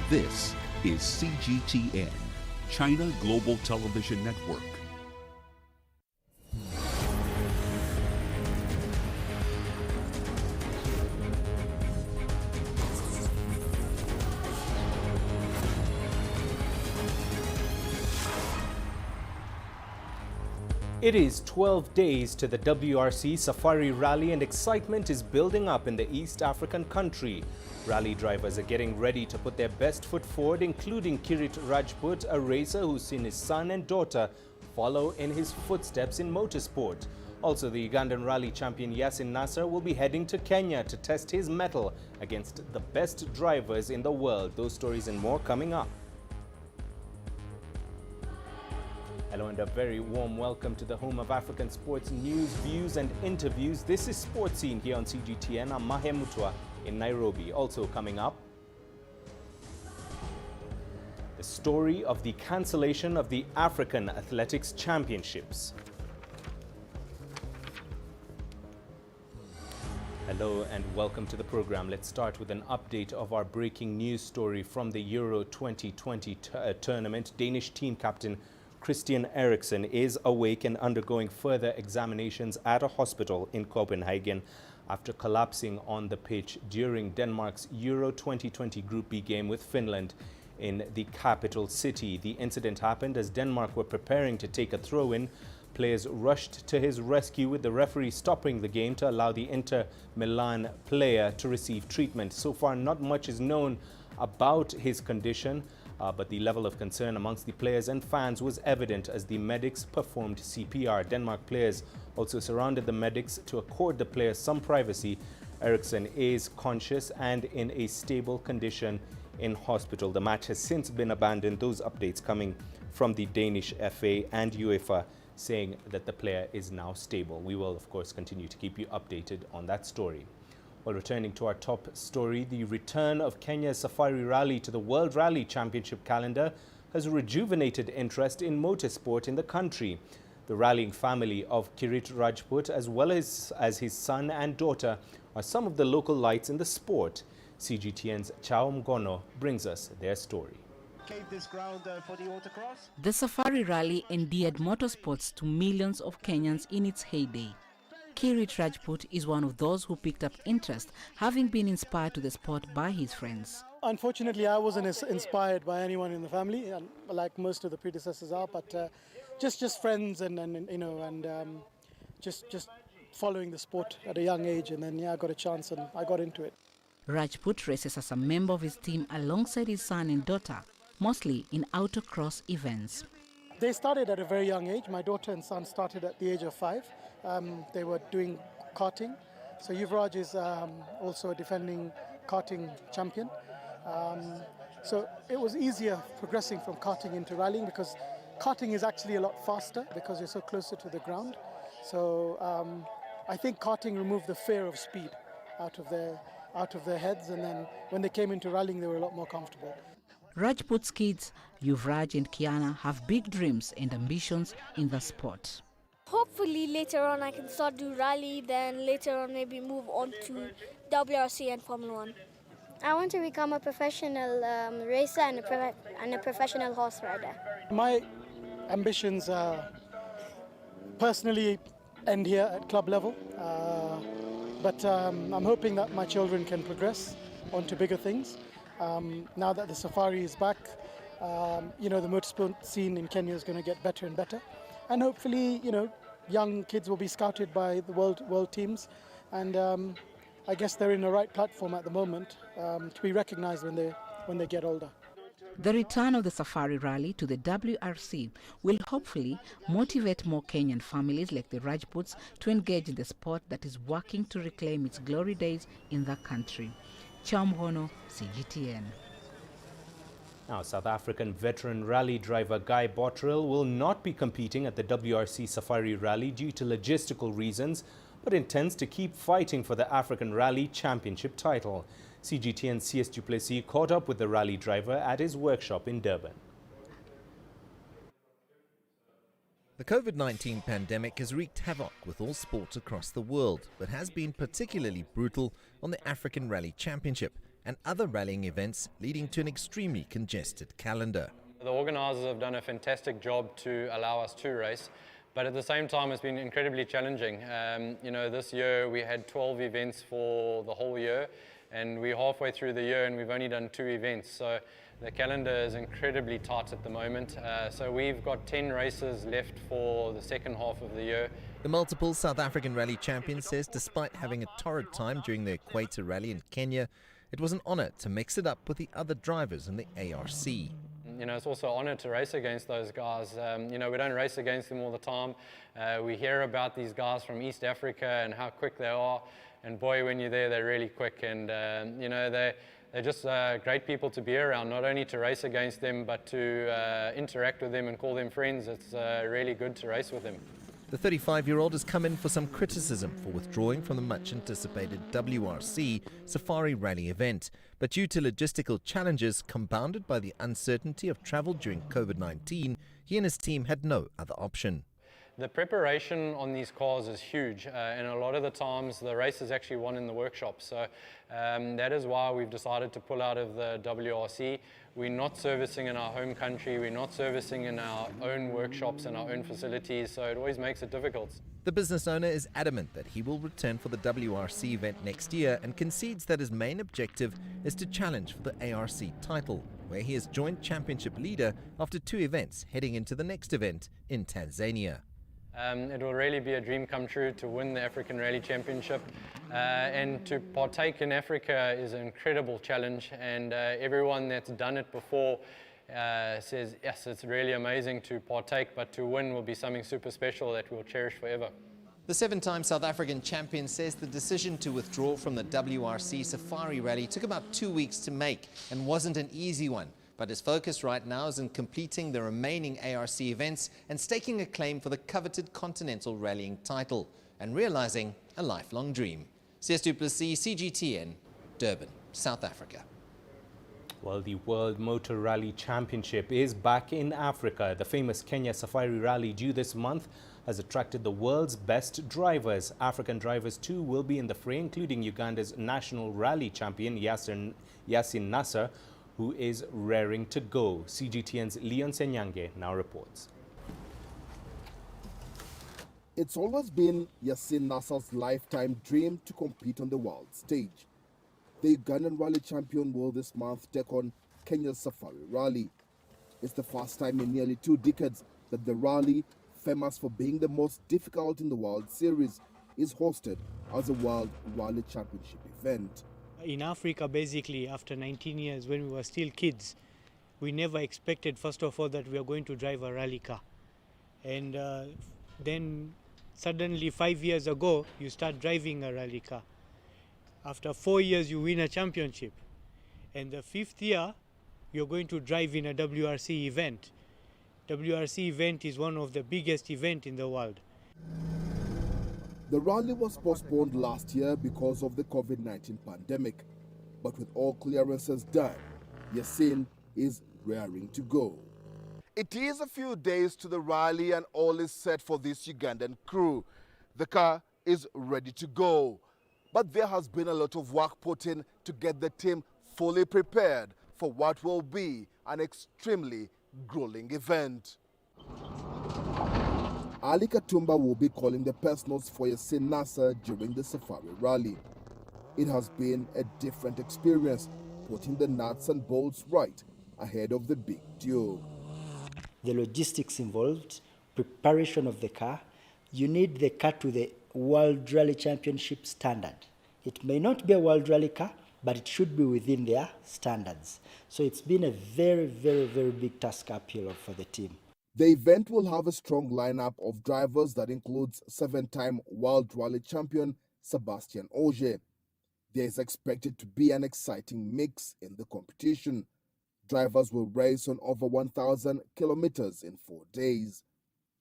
This is CGTN, China Global Television Network. It is 12 days to the WRC Safari Rally and excitement is building up in the East African country. Rally drivers are getting ready to put their best foot forward, including Kirit Rajput, a racer who's seen his son and daughter follow in his footsteps in motorsport. Also, the Ugandan rally champion Yasin Nasser will be heading to Kenya to test his mettle against the best drivers in the world. Those stories and more coming up. Hello and a very warm welcome to the home of African sports news, views and interviews. This is Sports Scene here on CGTN. I'm Mahia Mutua in Nairobi. Also coming up, the story of the cancellation of the African Athletics Championships. Hello and welcome to the program. Let's start with an update of our breaking news story from the Euro 2020 tournament. Danish team captain Christian Eriksen is awake and undergoing further examinations at a hospital in Copenhagen after collapsing on the pitch during Denmark's Euro 2020 Group B game with Finland in the capital city. The incident happened as Denmark were preparing to take a throw-in. Players rushed to his rescue, with the referee stopping the game to allow the Inter Milan player to receive treatment. So far, not much is known about his condition. But the level of concern amongst the players and fans was evident as the medics performed CPR. Denmark players also surrounded the medics to accord the players some privacy. Eriksen is conscious and in a stable condition in hospital. The match has since been abandoned. Those updates coming from the Danish FA and UEFA saying that the player is now stable. We will, of course, continue to keep you updated on that story. Well, returning to our top story, the return of Kenya's Safari Rally to the World Rally Championship calendar has rejuvenated interest in motorsport in the country. The rallying family of Kirit Rajput, as well as his son and daughter, are some of the local lights in the sport. CGTN's Chao Mgono brings us their story. The Safari Rally endeared motorsports to millions of Kenyans in its heyday. Kirit Rajput is one of those who picked up interest, having been inspired to the sport by his friends. Unfortunately, I wasn't inspired by anyone in the family, like most of the predecessors are, but just friends and just following the sport at a young age, and then I got a chance and I got into it. Rajput races as a member of his team alongside his son and daughter, mostly in autocross events. They started at a very young age. My daughter and son started at the age of 5. They were doing karting. So Yuvraj is also a defending karting champion. So it was easier progressing from karting into rallying because karting is actually a lot faster because you're so closer to the ground. So I think karting removed the fear of speed out of their heads, and then when they came into rallying, they were a lot more comfortable. Rajput's kids, Yuvraj and Kiana, have big dreams and ambitions in the sport. Hopefully later on I can start do rally, then later on maybe move on to WRC and Formula 1. I want to become a professional racer and a professional horse rider. My ambitions personally end here at club level, but I'm hoping that my children can progress onto bigger things. Now that the Safari is back, the motorsport scene in Kenya is going to get better and better. And hopefully, young kids will be scouted by the world teams. And I guess they're in the right platform at the moment to be recognized when they get older. The return of the Safari Rally to the WRC will hopefully motivate more Kenyan families like the Rajputs to engage in the sport that is working to reclaim its glory days in the country. Chao Mgono, CGTN. Now, South African veteran rally driver Guy Botterill will not be competing at the WRC Safari Rally due to logistical reasons, but intends to keep fighting for the African Rally Championship title. CGTN's CS Du Plessis caught up with the rally driver at his workshop in Durban. The COVID-19 pandemic has wreaked havoc with all sports across the world, but has been particularly brutal on the African Rally Championship and other rallying events, leading to an extremely congested calendar. The organisers have done a fantastic job to allow us to race, but at the same time it's been incredibly challenging. This year we had 12 events for the whole year, and we're halfway through the year and we've only done 2 events. So the calendar is incredibly tight at the moment. So we've got 10 races left for the second half of the year. The multiple South African rally champion says despite having a torrid time during the Equator Rally in Kenya, it was an honour to mix it up with the other drivers in the ARC. It's also an honour to race against those guys. We don't race against them all the time. We hear about these guys from East Africa and how quick they are. And boy, when you're there, they're really quick. And, they're just great people to be around, not only to race against them, but to interact with them and call them friends. It's really good to race with them. The 35-year-old has come in for some criticism for withdrawing from the much-anticipated WRC Safari Rally event. But due to logistical challenges compounded by the uncertainty of travel during COVID-19, he and his team had no other option. The preparation on these cars is huge, and a lot of the times the race is actually won in the workshop. So that is why we've decided to pull out of the WRC. We're not servicing in our home country, we're not servicing in our own workshops and our own facilities, so it always makes it difficult. The business owner is adamant that he will return for the WRC event next year and concedes that his main objective is to challenge for the ARC title, where he is joint championship leader after 2 events heading into the next event in Tanzania. It will really be a dream come true to win the African Rally Championship, and to partake in Africa is an incredible challenge, and everyone that's done it before says yes, it's really amazing to partake, but to win will be something super special that we'll cherish forever. The 7-time South African champion says the decision to withdraw from the WRC Safari Rally took about 2 weeks to make and wasn't an easy one. But his focus right now is in completing the remaining ARC events and staking a claim for the coveted Continental Rallying title and realizing a lifelong dream. CS du Plessis, CGTN, Durban, South Africa. Well, the World Motor Rally Championship is back in Africa. The famous Kenya Safari Rally due this month has attracted the world's best drivers. African drivers too will be in the fray, including Uganda's national rally champion Yasin Nasser, who is raring to go. CGTN's Leon Senyange now reports. It's always been Yasin Nasser's lifetime dream to compete on the world stage. The Ugandan rally champion will this month take on Kenya's Safari Rally. It's the first time in nearly 2 decades that the rally, famous for being the most difficult in the World Series, is hosted as a World Rally Championship event. In Africa, basically, after 19 years, when we were still kids, we never expected, first of all, that we are going to drive a rally car. And then suddenly 5 years ago, you start driving a rally car. After 4 years, you win a championship. And the 5th year, you're going to drive in a WRC event. WRC event is one of the biggest events in the world. The rally was postponed last year because of the COVID-19 pandemic. But with all clearances done, Yasin is raring to go. It is a few days to the rally and all is set for this Ugandan crew. The car is ready to go. But there has been a lot of work put in to get the team fully prepared for what will be an extremely grueling event. Ali Katumba will be calling the personals for Yasin Nasser during the Safari Rally. It has been a different experience, putting the nuts and bolts right ahead of the big duel. The logistics involved, preparation of the car. You need the car to the World Rally Championship standard. It may not be a World Rally car, but it should be within their standards. So it's been a very, very, very big task uphill for the team. The event will have a strong lineup of drivers that includes 7-time World Rally champion Sebastian Ogier. There is expected to be an exciting mix in the competition. Drivers will race on over 1,000 kilometers in 4 days.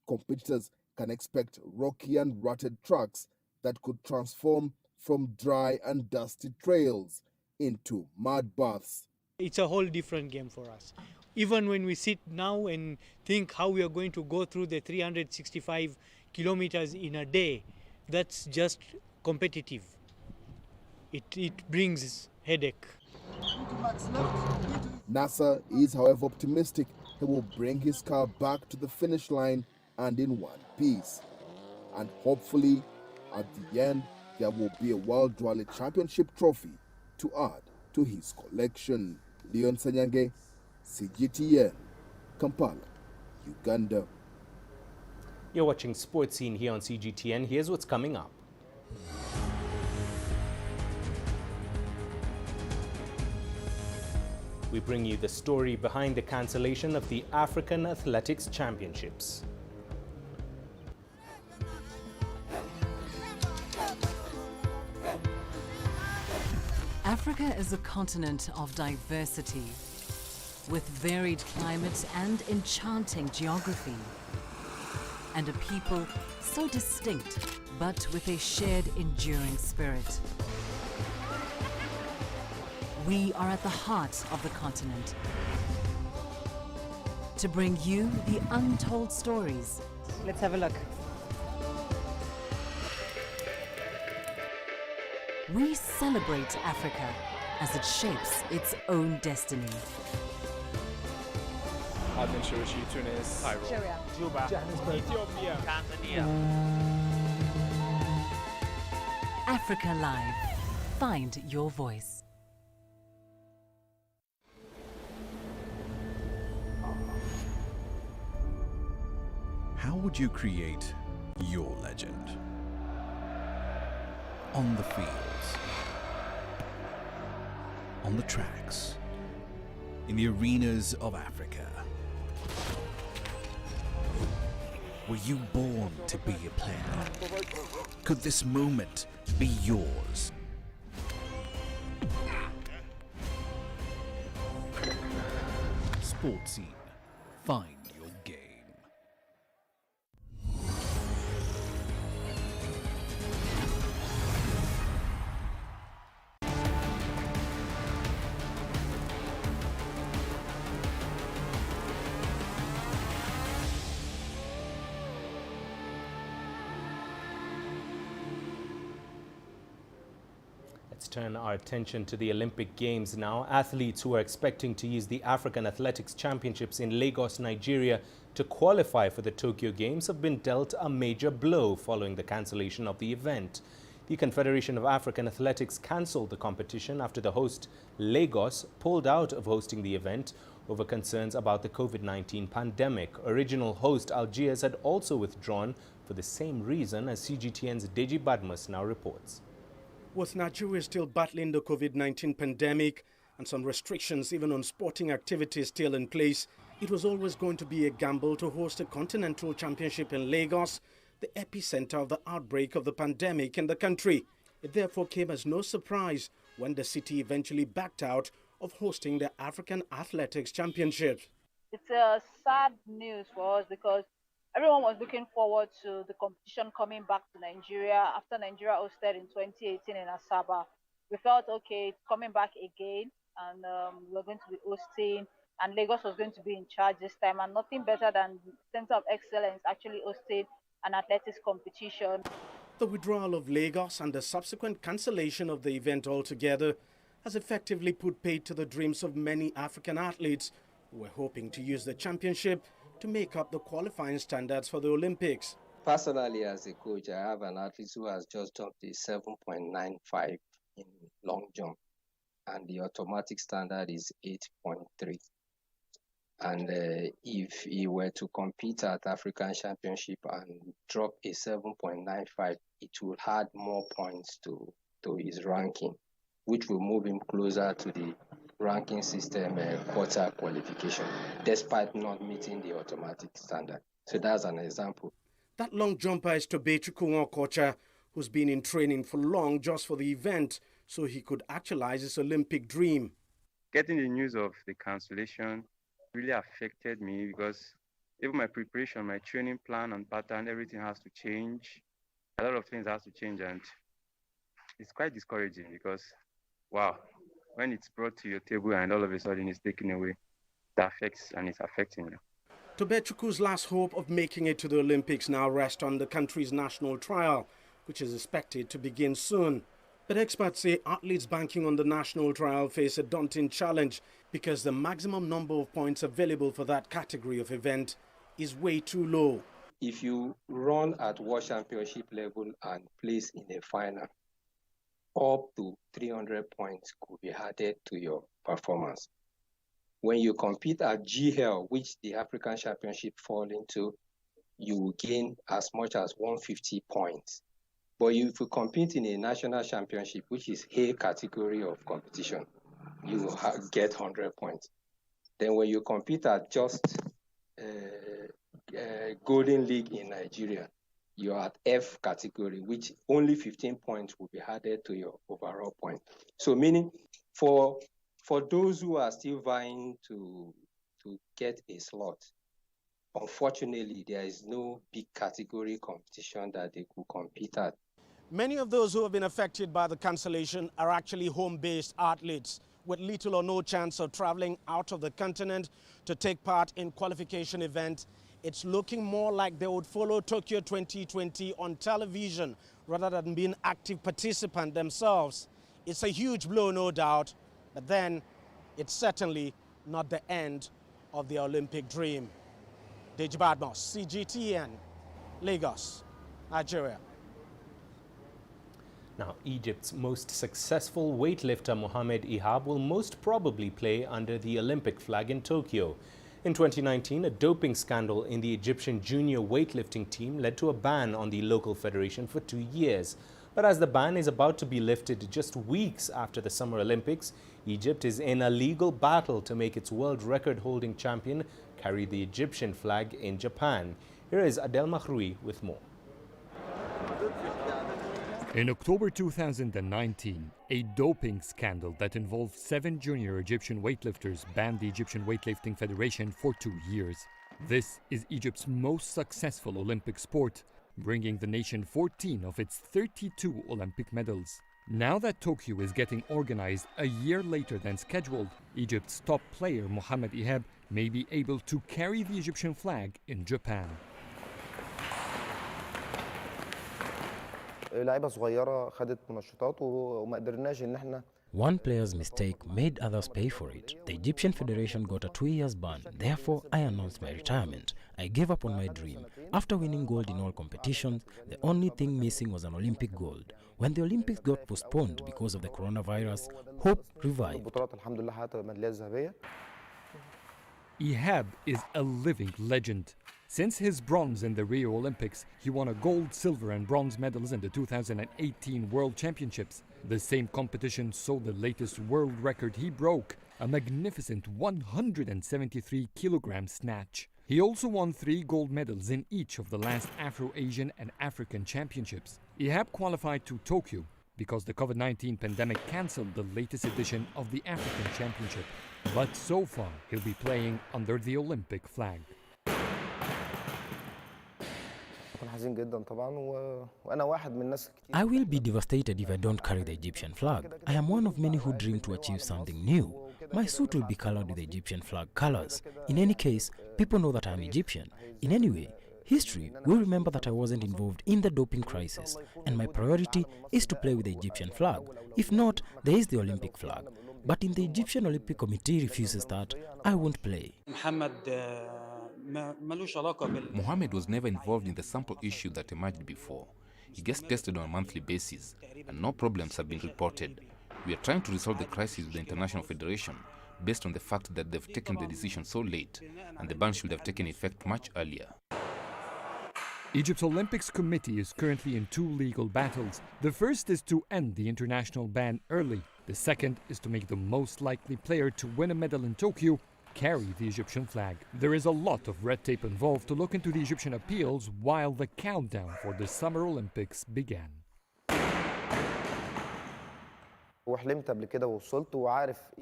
Competitors can expect rocky and rutted tracks that could transform from dry and dusty trails into mud baths. It's a whole different game for us. Even when we sit now and think how we are going to go through the 365 kilometers in a day, that's just competitive. It brings headache. Nasser is, however, optimistic he will bring his car back to the finish line and in one piece. And hopefully, at the end, there will be a World Rally Championship trophy to add to his collection. Leon Sanyange, CGTN, Kampala, Uganda. You're watching Sports Scene here on CGTN. Here's what's coming up. We bring you the story behind the cancellation of the African Athletics Championships. Africa is a continent of diversity, with varied climate and enchanting geography, and a people so distinct, but with a shared enduring spirit. We are at the heart of the continent to bring you the untold stories. Let's have a look. We celebrate Africa as it shapes its own destiny. Aden, Tunis, Cairo, Juba, Johannesburg, Ethiopia, Tanzania. Africa Live. Find your voice. How would you create your legend? On the fields, on the tracks, in the arenas of Africa. Were you born to be a player? Could this moment be yours? Sports Scene. Find your game. Let's turn our attention to the Olympic Games now. Athletes who are expecting to use the African Athletics Championships in Lagos, Nigeria to qualify for the Tokyo Games have been dealt a major blow following the cancellation of the event. The Confederation of African Athletics cancelled the competition after the host, Lagos, pulled out of hosting the event over concerns about the COVID-19 pandemic. Original host Algiers had also withdrawn for the same reason, as CGTN's Deji Badmus now reports. With Nigeria still battling the COVID-19 pandemic and some restrictions even on sporting activities still in place, it was always going to be a gamble to host a continental championship in Lagos, the epicenter of the outbreak of the pandemic in the country. It therefore came as no surprise when the city eventually backed out of hosting the African Athletics Championships. It's a sad news for us because everyone was looking forward to the competition coming back to Nigeria after Nigeria hosted in 2018 in Asaba. We felt, okay, it's coming back again, and we're going to be hosting, and Lagos was going to be in charge this time, and nothing better than the Center of Excellence actually hosting an athletics competition. The withdrawal of Lagos and the subsequent cancellation of the event altogether has effectively put paid to the dreams of many African athletes who were hoping to use the championship to make up the qualifying standards for the Olympics. Personally, as a coach, I have an athlete who has just jumped a 7.95 in long jump, and the automatic standard is 8.3. And if he were to compete at African Championship and drop a 7.95, it will add more points to his ranking, which will move him closer to the ranking system quarter qualification, despite not meeting the automatic standard. So that's an example. That long jumper is Tobechukwu Okocha, who's been in training for long just for the event, so he could actualize his Olympic dream. Getting the news of the cancellation really affected me because even my preparation, my training plan and pattern, everything has to change. A lot of things has to change, and it's quite discouraging because, wow, when it's brought to your table and all of a sudden it's taken away, it affects and it's affecting you. Tobechukwu's last hope of making it to the Olympics now rests on the country's national trial, which is expected to begin soon. But experts say athletes banking on the national trial face a daunting challenge because the maximum number of points available for that category of event is way too low. If you run at World Championship level and place in a final, up to 300 points could be added to your performance. When you compete at GL, which the African Championship fall into, you will gain as much as 150 points. But if you compete in a national championship, which is a category of competition, you will get 100 points. Then when you compete at just Golden League in Nigeria, you're at F category, which only 15 points will be added to your overall point. So meaning for those who are still vying to get a slot, unfortunately, there is no big category competition that they could compete at. Many of those who have been affected by the cancellation are actually home-based athletes with little or no chance of traveling out of the continent to take part in qualification events. It's looking more like they would follow Tokyo 2020 on television rather than being active participants themselves. It's a huge blow, no doubt, but then it's certainly not the end of the Olympic dream. Deji Badmos, CGTN, Lagos, Nigeria. Now, Egypt's most successful weightlifter Mohamed Ihab will most probably play under the Olympic flag in Tokyo. In 2019, a doping scandal in the Egyptian junior weightlifting team led to a ban on the local federation for 2 years. But as the ban is about to be lifted just weeks after the Summer Olympics, Egypt is in a legal battle to make its world record-holding champion carry the Egyptian flag in Japan. Here is Adel Mahroui with more. In October 2019, a doping scandal that involved 7 junior Egyptian weightlifters banned the Egyptian Weightlifting Federation for 2 years. This is Egypt's most successful Olympic sport, bringing the nation 14 of its 32 Olympic medals. Now that Tokyo is getting organized a year later than scheduled, Egypt's top player Mohamed Ihab may be able to carry the Egyptian flag in Japan. One player's mistake made others pay for it. The Egyptian Federation got a 2-year ban. Therefore, I announced my retirement. I gave up on my dream. After winning gold in all competitions, the only thing missing was an Olympic gold. When the Olympics got postponed because of the coronavirus, hope revived. Ihab is a living legend. Since his bronze in the Rio Olympics, he won a gold, silver and bronze medals in the 2018 World Championships. The same competition saw the latest world record he broke, a magnificent 173 kilogram snatch. He also won 3 gold medals in each of the last Afro-Asian and African championships. Ihab qualified to Tokyo because the COVID-19 pandemic cancelled the latest edition of the African Championship. But so far, he'll be playing under the Olympic flag. I will be devastated if I don't carry the Egyptian flag. I am one of many who dream to achieve something new. My suit will be colored with the Egyptian flag colors. In any case, people know that I am Egyptian. In any way, history will remember that I wasn't involved in the doping crisis, and my priority is to play with the Egyptian flag. If not, there is the Olympic flag. But if the Egyptian Olympic Committee refuses that, I won't play. Mohamed was never involved in the sample issue that emerged before. He gets tested on a monthly basis, and no problems have been reported. We are trying to resolve the crisis with the International Federation based on the fact that they've taken the decision so late, and the ban should have taken effect much earlier. Egypt's Olympics Committee is currently in 2 legal battles. The first is to end the international ban early. The second is to make the most likely player to win a medal in Tokyo carry the Egyptian flag. There is a lot of red tape involved to look into the Egyptian appeals while the countdown for the Summer Olympics began.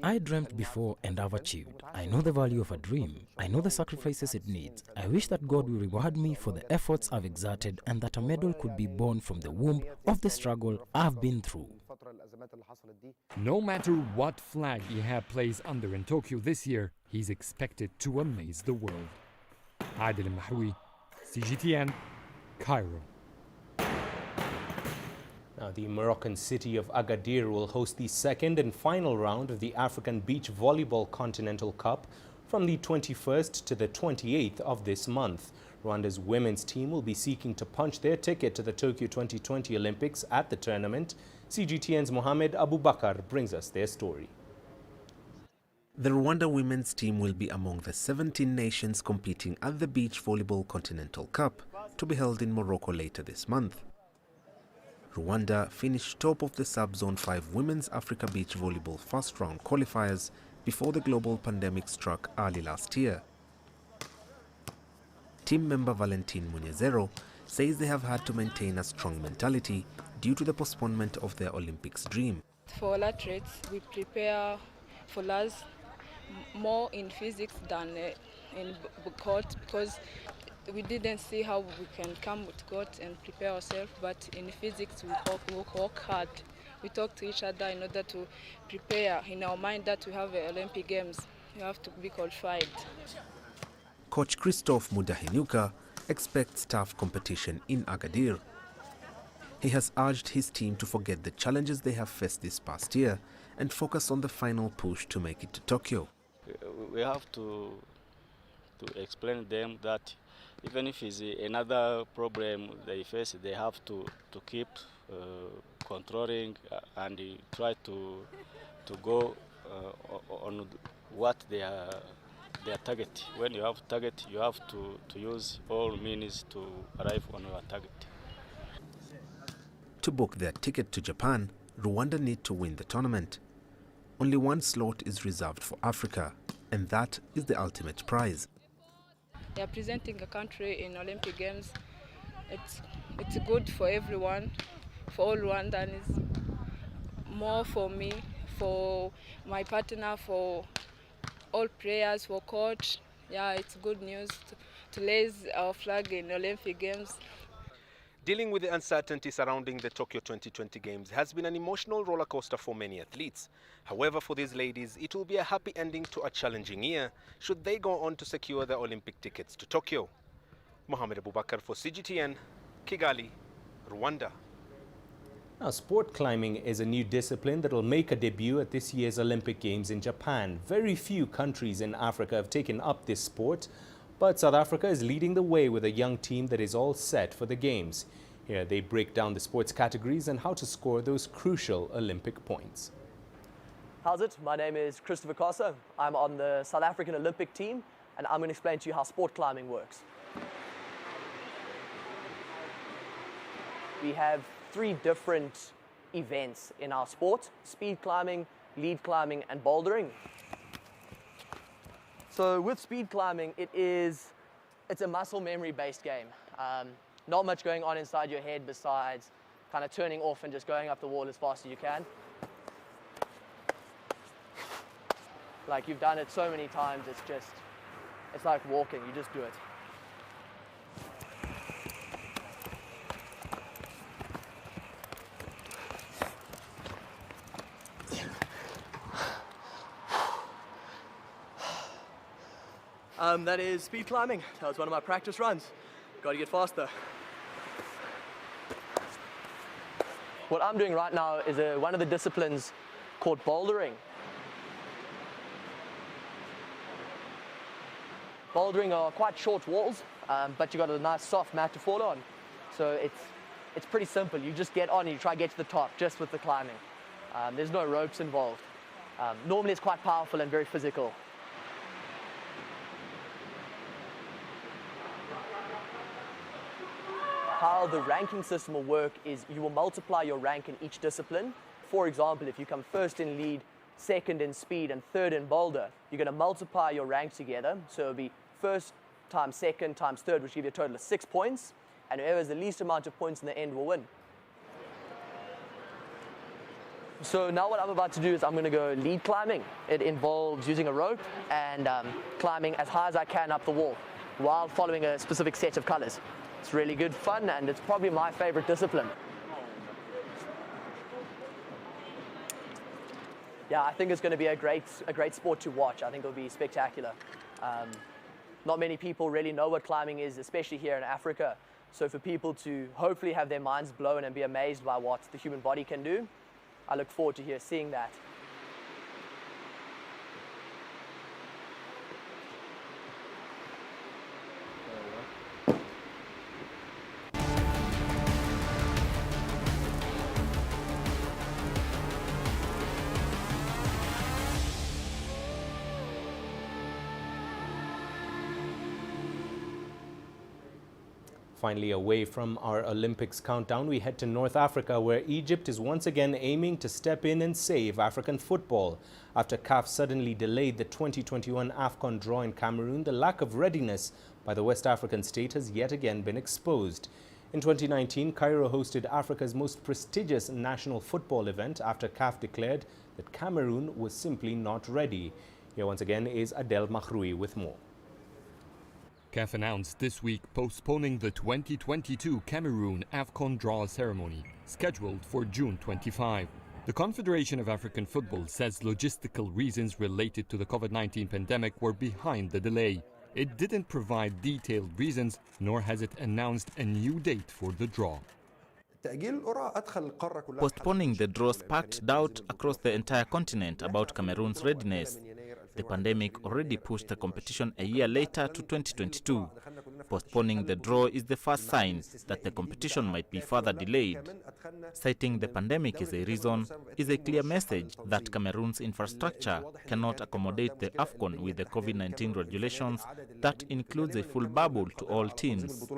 I dreamt before and have achieved. I know the value of a dream. I know the sacrifices it needs. I wish that God will reward me for the efforts I've exerted and that a medal could be born from the womb of the struggle I've been through. No matter what flag Ihab plays under in Tokyo this year, he's expected to amaze the world. Adel Mahroui, CGTN, Cairo. Now, the Moroccan city of Agadir will host the second and final round of the African Beach Volleyball Continental Cup from the 21st to the 28th of this month. Rwanda's women's team will be seeking to punch their ticket to the Tokyo 2020 Olympics at the tournament. CGTN's Mohamed Abubakar brings us their story. The Rwanda women's team will be among the 17 nations competing at the Beach Volleyball Continental Cup to be held in Morocco later this month. Rwanda finished top of the Sub-Zone 5 Women's Africa Beach Volleyball first-round qualifiers before the global pandemic struck early last year. Team member Valentine Munyezero says they have had to maintain a strong mentality due to the postponement of their Olympics dream. For athletes, we prepare for us more in physics than in court, because we didn't see how we can come with court and prepare ourselves, but in physics we work hard. We talk to each other in order to prepare in our mind that we have the Olympic Games. We have to be qualified. Coach Christophe Mudahinyuka expects tough competition in Agadir. He has urged his team to forget the challenges they have faced this past year and focus on the final push to make it to Tokyo. We have to explain them that even if it's another problem they face, they have to keep controlling and try to go on what they are target. When you have target, you have to use all means to arrive on your target. To book their ticket to Japan, Rwanda need to win the tournament. Only one slot is reserved for Africa, and that is the ultimate prize. They are presenting a country in Olympic Games. It's good for everyone, for all Rwandans, more for me, for my partner, for all players, for coach. Yeah, it's good news to raise our flag in Olympic Games. Dealing with the uncertainty surrounding the Tokyo 2020 Games has been an emotional roller coaster for many athletes. However, for these ladies, it will be a happy ending to a challenging year should they go on to secure their Olympic tickets to Tokyo. Mohamed Abubakar for CGTN, Kigali, Rwanda. Now, sport climbing is a new discipline that will make a debut at this year's Olympic Games in Japan. Very few countries in Africa have taken up this sport, but South Africa is leading the way with a young team that is all set for the Games. Here they break down the sports categories and how to score those crucial Olympic points. How's it? My name is Christopher Kosa. I'm on the South African Olympic team, and I'm going to explain to you how sport climbing works. We have 3 different events in our sport: speed climbing, lead climbing, and bouldering. So with speed climbing, it's a muscle memory based game. Not much going on inside your head besides kind of turning off and just going up the wall as fast as you can. Like, you've done it so many times, it's like walking, you just do it. That is speed climbing. That was one of my practice runs. Got to get faster. What I'm doing right now is one of the disciplines called bouldering. Bouldering are quite short walls, but you got a nice soft mat to fall on. So it's pretty simple. You just get on and you try to get to the top just with the climbing. There's no ropes involved. Normally it's quite powerful and very physical. How the ranking system will work is you will multiply your rank in each discipline. For example, if you come first in lead, second in speed, and third in boulder, you're going to multiply your ranks together. So it'll be first times second times third, which give you a total of 6 points. And whoever has the least amount of points in the end will win. So now what I'm about to do is I'm going to go lead climbing. It involves using a rope and climbing as high as I can up the wall while following a specific set of colors. It's really good fun, and it's probably my favorite discipline. Yeah, I think it's going to be a great sport to watch. I think it'll be spectacular. Not many people really know what climbing is, especially here in Africa. So for people to hopefully have their minds blown and be amazed by what the human body can do, I look forward to seeing that. Finally, away from our Olympics countdown, we head to North Africa, where Egypt is once again aiming to step in and save African football. After CAF suddenly delayed the 2021 AFCON draw in Cameroon, the lack of readiness by the West African state has yet again been exposed. In 2019, Cairo hosted Africa's most prestigious national football event after CAF declared that Cameroon was simply not ready. Here once again is Adel Mahroui with more. CAF announced this week postponing the 2022 Cameroon AFCON draw ceremony, scheduled for June 25. The Confederation of African Football says logistical reasons related to the COVID-19 pandemic were behind the delay. It didn't provide detailed reasons, nor has it announced a new date for the draw. Postponing the draw sparked doubt across the entire continent about Cameroon's readiness. The pandemic already pushed the competition a year later to 2022. Postponing the draw is the first sign that the competition might be further delayed. Citing the pandemic as a reason is a clear message that Cameroon's infrastructure cannot accommodate the AFCON with the COVID-19 regulations that includes a full bubble to all teams.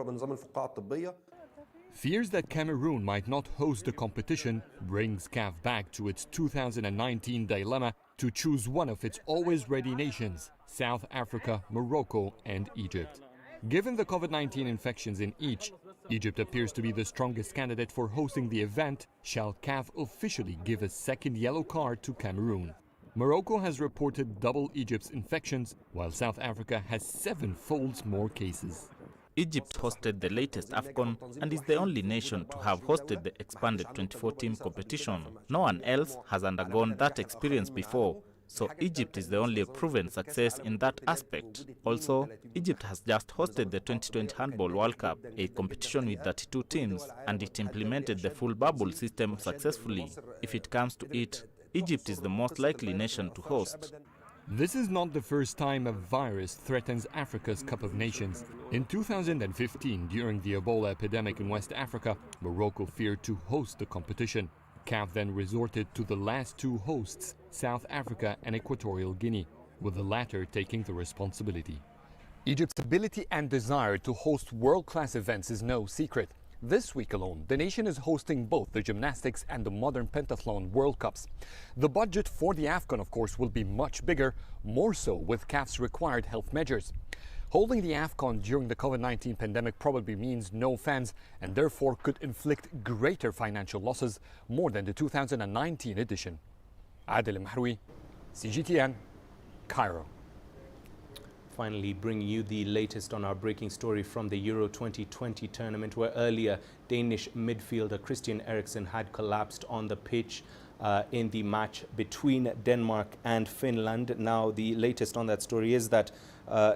Fears that Cameroon might not host the competition brings CAF back to its 2019 dilemma to choose one of its always-ready nations, South Africa, Morocco and Egypt. Given the COVID-19 infections in each, Egypt appears to be the strongest candidate for hosting the event. Shall CAF officially give a second yellow card to Cameroon? Morocco has reported double Egypt's infections, while South Africa has 7-fold more cases. Egypt hosted the latest AFCON and is the only nation to have hosted the expanded 24-team competition. No one else has undergone that experience before, so Egypt is the only proven success in that aspect. Also, Egypt has just hosted the 2020 Handball World Cup, a competition with 32 teams, and it implemented the full bubble system successfully. If it comes to it, Egypt is the most likely nation to host. This is not the first time a virus threatens Africa's Cup of Nations. In 2015, during the Ebola epidemic in West Africa, Morocco feared to host the competition. CAF then resorted to the last two hosts, South Africa and Equatorial Guinea, with the latter taking the responsibility. Egypt's ability and desire to host world-class events is no secret. This week alone, the nation is hosting both the gymnastics and the modern pentathlon World Cups. The budget for the AFCON, of course, will be much bigger, more so with CAF's required health measures. Holding the AFCON during the COVID-19 pandemic probably means no fans and therefore could inflict greater financial losses, more than the 2019 edition. Adel Mahroui, CGTN, Cairo. Finally, bringing you the latest on our breaking story from the Euro 2020 tournament, where earlier Danish midfielder Christian Eriksen had collapsed on the pitch in the match between Denmark and Finland. Now, the latest on that story is that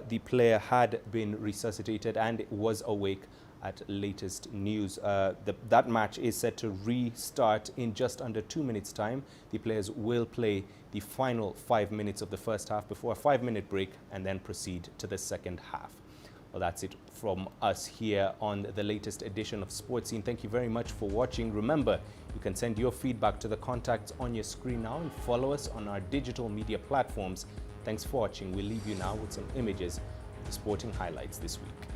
the player had been resuscitated and was awake at latest news. That match is set to restart in just under 2 minutes' time. The players will play the final 5 minutes of the first half before a 5-minute break and then proceed to the second half. Well, that's it from us here on the latest edition of Sports Scene. Thank you very much for watching. Remember, you can send your feedback to the contacts on your screen now and follow us on our digital media platforms. Thanks for watching. We'll leave you now with some images of the sporting highlights this week.